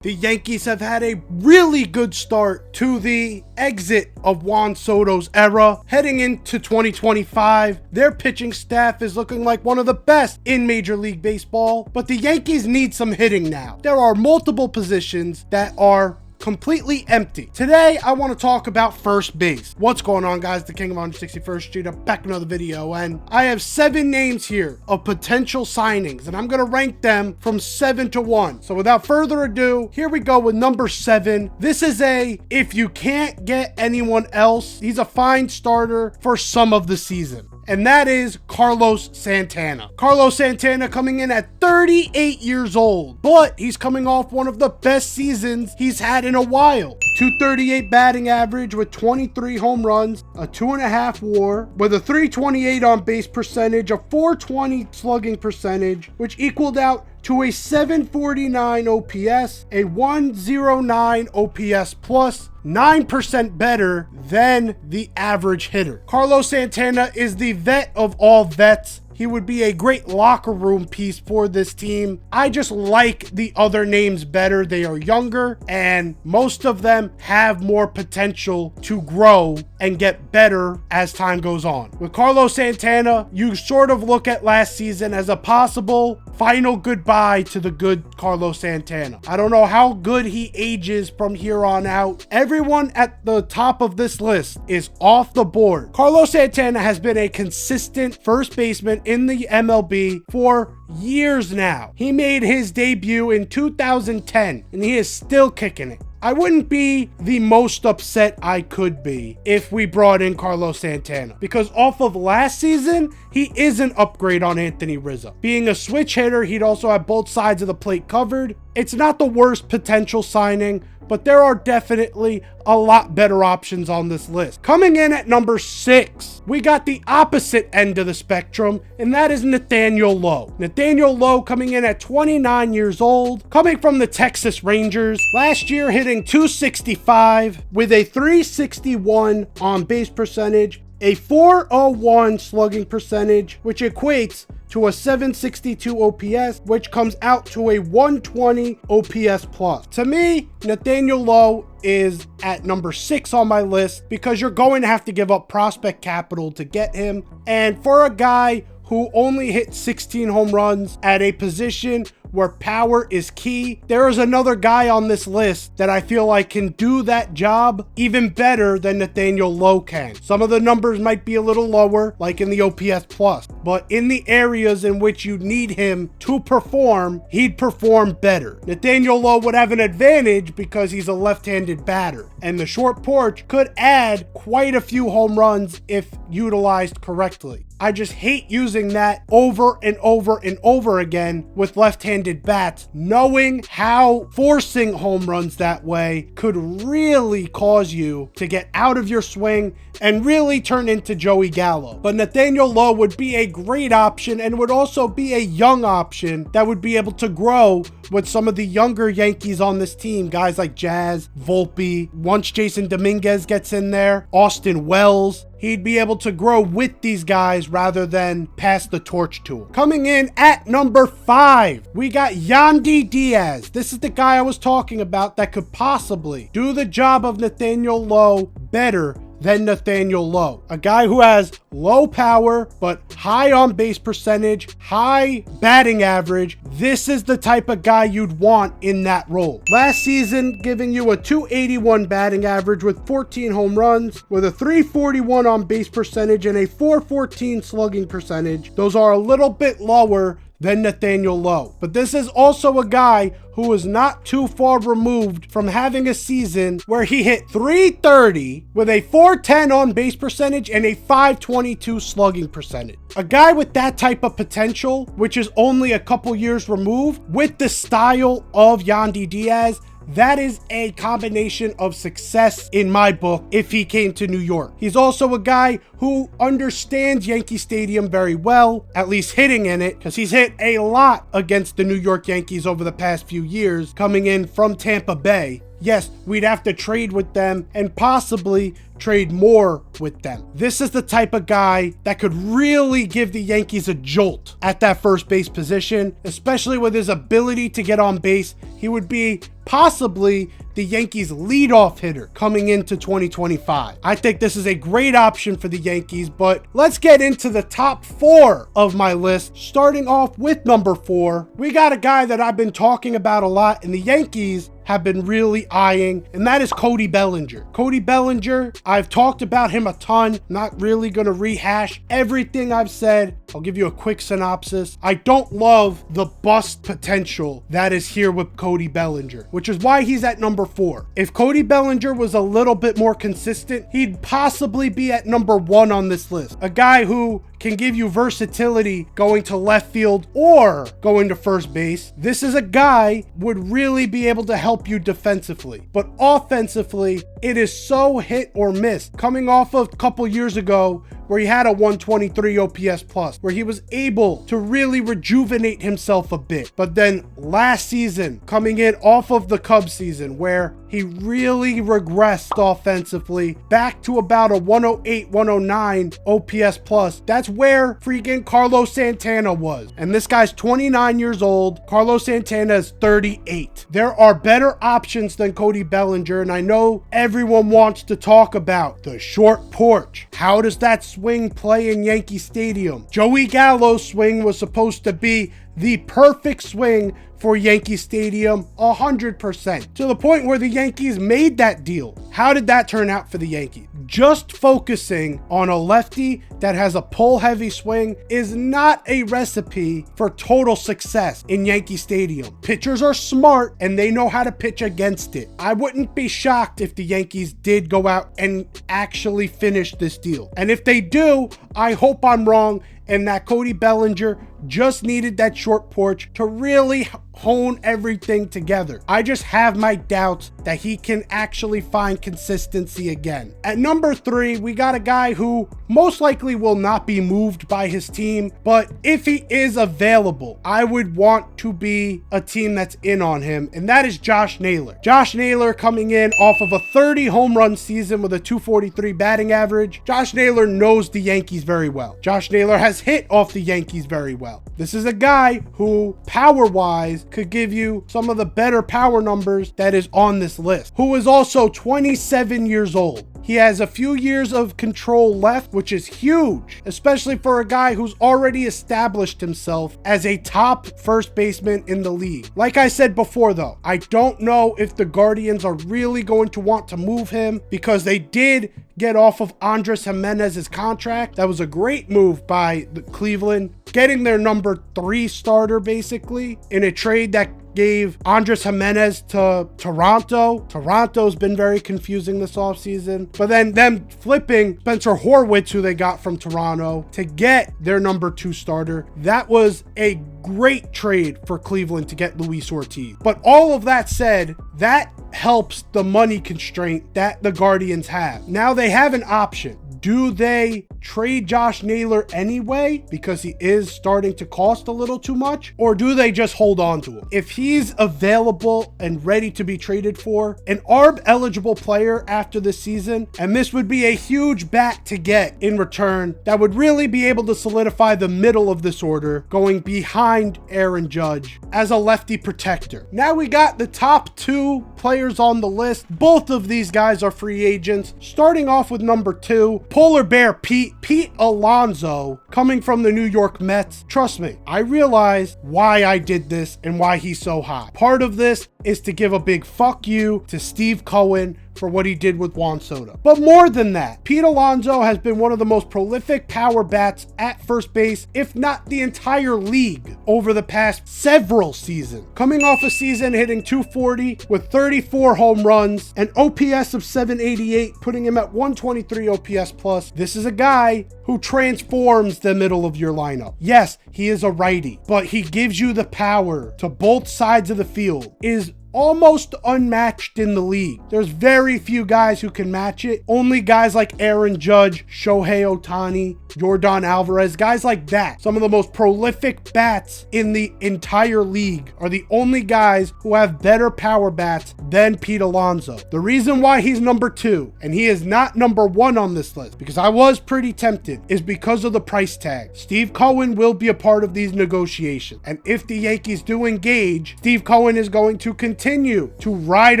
The Yankees have had a really good start to the exit of Juan Soto's era. Heading into 2025, their pitching staff is looking like one of the best in Major League Baseball, but the Yankees need some hitting now. There are multiple positions that are completely empty. Today, I want to talk about first base. What's going on, guys? The King of 161st Street. I'm back with another video, and I have 7 names here of potential signings, and I'm going to rank them from 7 to 1. So without further ado, here we go with number 7. This is if you can't get anyone else, he's a fine starter for some of the season. And that is Carlos Santana. Carlos Santana coming in at 38 years old, but he's coming off one of the best seasons he's had in a while. 238 batting average with 23 home runs, a 2.5 WAR, with a 328 on base percentage, a 420 slugging percentage, which equaled out to a 749 OPS, a 109 OPS plus, 9% better than the average hitter. Carlos Santana is the vet of all vets. He would be a great locker room piece for this team. I just like the other names better. They are younger, and most of them have more potential to grow and get better as time goes on. With Carlos Santana, you sort of look at last season as a possible final goodbye to the good Carlos Santana. I don't know how good he ages from here on out. Everyone at the top of this list is off the board. Carlos Santana has been a consistent first baseman in the MLB for years now. He made his debut in 2010, and he is still kicking it. I wouldn't be the most upset I could be if we brought in Carlos Santana, because off of last season, he is an upgrade on Anthony Rizzo. Being a switch hitter, he'd also have both sides of the plate covered. It's not the worst potential signing, but there are definitely a lot better options on this list. Coming in at number 6, we got the opposite end of the spectrum, and that is Nathaniel Lowe. Nathaniel Lowe coming in at 29 years old, coming from the Texas Rangers. Last year hitting 265 with a 361 on base percentage, a 401 slugging percentage, which equates to a 762 OPS, which comes out to a 120 OPS plus. To me, Nathaniel Lowe is at number 6 on my list because you're going to have to give up prospect capital to get him. And for a guy who only hit 16 home runs at a position where power is key, there is another guy on this list that I feel like can do that job even better than Nathaniel Lowe can. Some of the numbers might be a little lower, like in the OPS plus, but in the areas in which you need him to perform, he'd perform better. Nathaniel Lowe would have an advantage because he's a left-handed batter, and the short porch could add quite a few home runs if utilized correctly. I just hate using that over and over and over again with left-handed bats, knowing how forcing home runs that way could really cause you to get out of your swing and really turn into Joey Gallo. But Nathaniel Lowe would be a great option and would also be a young option that would be able to grow with some of the younger Yankees on this team, guys like Jazz, Volpe. Once Jason Dominguez gets in there, Austin Wells, he'd be able to grow with these guys rather than pass the torch to him. Coming in at number 5, we got Yandy Diaz. This is the guy I was talking about that could possibly do the job of Nathaniel Lowe better than Nathaniel Lowe. A guy who has low power, but high on base percentage, high batting average. This is the type of guy you'd want in that role. Last season, giving you a 281 batting average with 14 home runs, with a 341 on base percentage and a 414 slugging percentage. Those are a little bit lower than Nathaniel Lowe. But this is also a guy who is not too far removed from having a season where he hit 330 with a 410 on base percentage and a 522 slugging percentage. A guy with that type of potential, which is only a couple years removed, with the style of Yandy Diaz, that is a combination of success in my book if he came to New York. He's also a guy who understands Yankee Stadium very well, at least hitting in it, because he's hit a lot against the New York Yankees over the past few years, coming in from Tampa Bay. Yes, we'd have to trade with them and possibly trade more with them. This is the type of guy that could really give the Yankees a jolt at that first base position, especially with his ability to get on base. He would be possibly the Yankees' leadoff hitter coming into 2025. I think this is a great option for the Yankees, but let's get into the top 4 of my list. Starting off with number 4, we got a guy that I've been talking about a lot, and the Yankees have been really eyeing, and that is Cody Bellinger. Cody Bellinger, I've talked about him a ton, not really going to rehash everything I've said. I'll give you a quick synopsis. I don't love the bust potential that is here with Cody Bellinger, which is why he's at number 4. If Cody Bellinger was a little bit more consistent, he'd possibly be at number 1 on this list. A guy who can give you versatility going to left field or going to first base. This is a guy would really be able to help you defensively, but offensively, it is so hit or miss. Coming off of a couple years ago where he had a 123 OPS plus, where he was able to really rejuvenate himself a bit. But then last season, coming in off of the Cubs season, where he really regressed offensively back to about a 108, 109 OPS plus. That's where freaking Carlos Santana was. And this guy's 29 years old. Carlos Santana is 38. There are better options than Cody Bellinger, and I know everyone wants to talk about the short porch. How does that swing play in Yankee Stadium? Joey Gallo's swing was supposed to be the perfect swing for Yankee Stadium, 100%, to the point where the Yankees made that deal. How did that turn out for the Yankees? Just focusing on a lefty that has a pull-heavy swing is not a recipe for total success in Yankee Stadium. Pitchers are smart and they know how to pitch against it. I wouldn't be shocked if the Yankees did go out and actually finish this deal. And if they do, I hope I'm wrong and that Cody Bellinger just needed that short porch to really hone everything together. I just have my doubts that he can actually find consistency again. At number 3, we got a guy who most likely will not be moved by his team, but if he is available, I would want to be a team that's in on him, and that is Josh Naylor. Josh Naylor coming in off of a 30 home run season with a 243 batting average. Josh Naylor knows the Yankees very well. Josh Naylor has hit off the Yankees very well. This is a guy who, power-wise, could give you some of the better power numbers that is on this list, who is also 27 years old. He has a few years of control left, which is huge, especially for a guy who's already established himself as a top first baseman in the league. Like I said before, though, I don't know if the Guardians are really going to want to move him because they did get off of Andres Jimenez's contract. That was a great move by Cleveland, getting their number 3 starter basically in a trade that gave Andres Jimenez to Toronto. Toronto's been very confusing this offseason. But then them flipping Spencer Horwitz, who they got from Toronto, to get their number 2 starter. That was a great trade for Cleveland to get Luis Ortiz. But all of that said, that helps the money constraint that the Guardians have. Now they have an option. Do they trade Josh Naylor anyway because he is starting to cost a little too much? Or do they just hold on to him? If he's available and ready to be traded for, an ARB eligible player after this season, and this would be a huge bat to get in return that would really be able to solidify the middle of this order going behind Aaron Judge as a lefty protector. Now we got the top 2 players on the list. Both of these guys are free agents. Starting off with number 2, Polar Bear Pete Alonso, coming from the New York Mets. Trust me, I realize why I did this and why he's so high. Part of this is to give a big fuck you to Steve Cohen for what he did with Juan Soto. But more than that, Pete Alonso has been one of the most prolific power bats at first base, if not the entire league, over the past several seasons. Coming off a season hitting 240 with 34 home runs, an OPS of 788, putting him at 123 OPS plus. This is a guy who transforms the middle of your lineup. Yes, he is a righty, but he gives you the power to both sides of the field. Is almost unmatched in the league. There's very few guys who can match it. Only guys like Aaron Judge, Shohei Ohtani, Yordan Alvarez, guys like that. Some of the most prolific bats in the entire league are the only guys who have better power bats than Pete Alonso. The reason why he's number 2, and he is not number 1 on this list, because I was pretty tempted, is because of the price tag. Steve Cohen will be a part of these negotiations. And if the Yankees do engage, Steve Cohen is going to continue to ride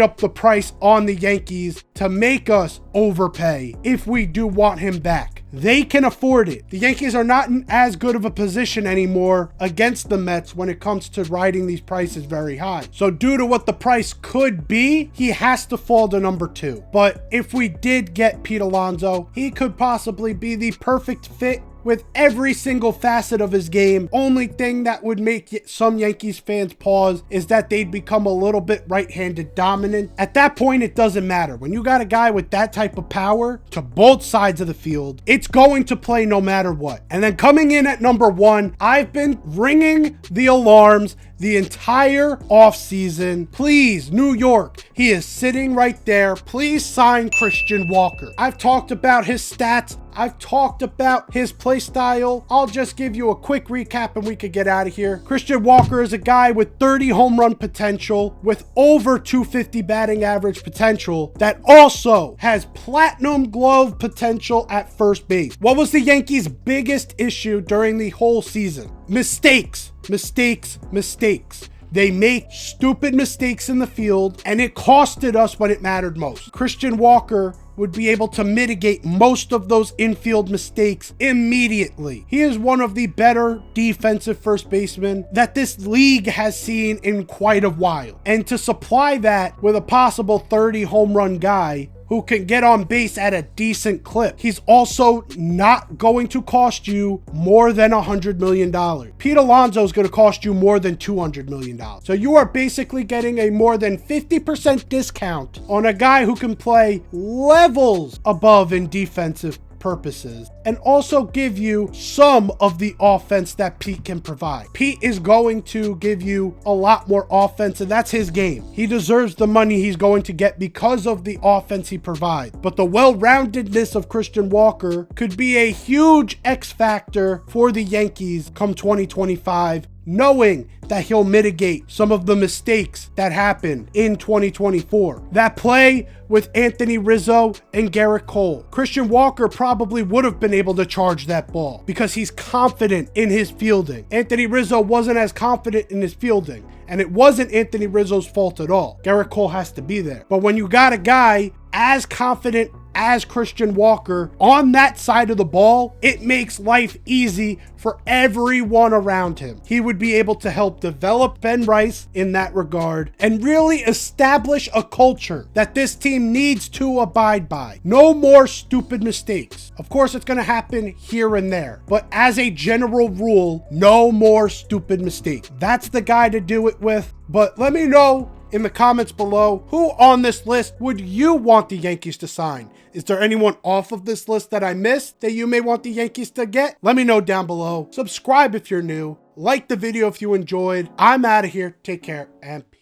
up the price on the Yankees to make us overpay if we do want him back. They can afford it. The Yankees are not in as good of a position anymore against the Mets when it comes to riding these prices very high. So due to what the price could be, he has to fall to number 2. But if we did get Pete Alonso, he could possibly be the perfect fit with every single facet of his game. Only thing that would make some Yankees fans pause is that they'd become a little bit right-handed dominant. At that point, it doesn't matter. When you got a guy with that type of power to both sides of the field, it's going to play no matter what. And then coming in at number 1, I've been ringing the alarms the entire offseason. Please, New York, he is sitting right there. Please sign Christian Walker. I've talked about his stats. I've talked about his play style. I'll just give you a quick recap and we could get out of here. Christian Walker is a guy with 30 home run potential, with over 250 batting average potential, that also has platinum glove potential at first base. What was the Yankees' biggest issue during the whole season? Mistakes. They make stupid mistakes in the field, and it costed us when it mattered most. Christian Walker would be able to mitigate most of those infield mistakes immediately. He is one of the better defensive first basemen that this league has seen in quite a while. And to supply that with a possible 30 home run guy who can get on base at a decent clip, he's also not going to cost you more than $100 million. Pete Alonso is going to cost you more than $200 million. So you are basically getting a more than 50% discount on a guy who can play levels above in defensive purposes and also give you some of the offense that Pete can provide. Pete is going to give you a lot more offense, and that's his game. He deserves the money he's going to get because of the offense he provides. But the well-roundedness of Christian Walker could be a huge X factor for the Yankees come 2025, knowing that he'll mitigate some of the mistakes that happened in 2024. That play with Anthony Rizzo and Garrett Cole. Christian Walker probably would have been able to charge that ball because he's confident in his fielding. Anthony Rizzo wasn't as confident in his fielding, and it wasn't Anthony Rizzo's fault at all. Garrett Cole has to be there. But when you got a guy as confident as Christian Walker on that side of the ball, it makes life easy for everyone around him. He would be able to help develop Ben Rice in that regard and really establish a culture that this team needs to abide by. No more stupid mistakes. Of course, it's going to happen here and there, but as a general rule, no more stupid mistakes. That's the guy to do it with. But let me know in the comments below, who on this list would you want the Yankees to sign? Is there anyone off of this list that I missed that you may want the Yankees to get? Let me know down below. Subscribe if you're new. Like the video if you enjoyed. I'm out of here. Take care and peace.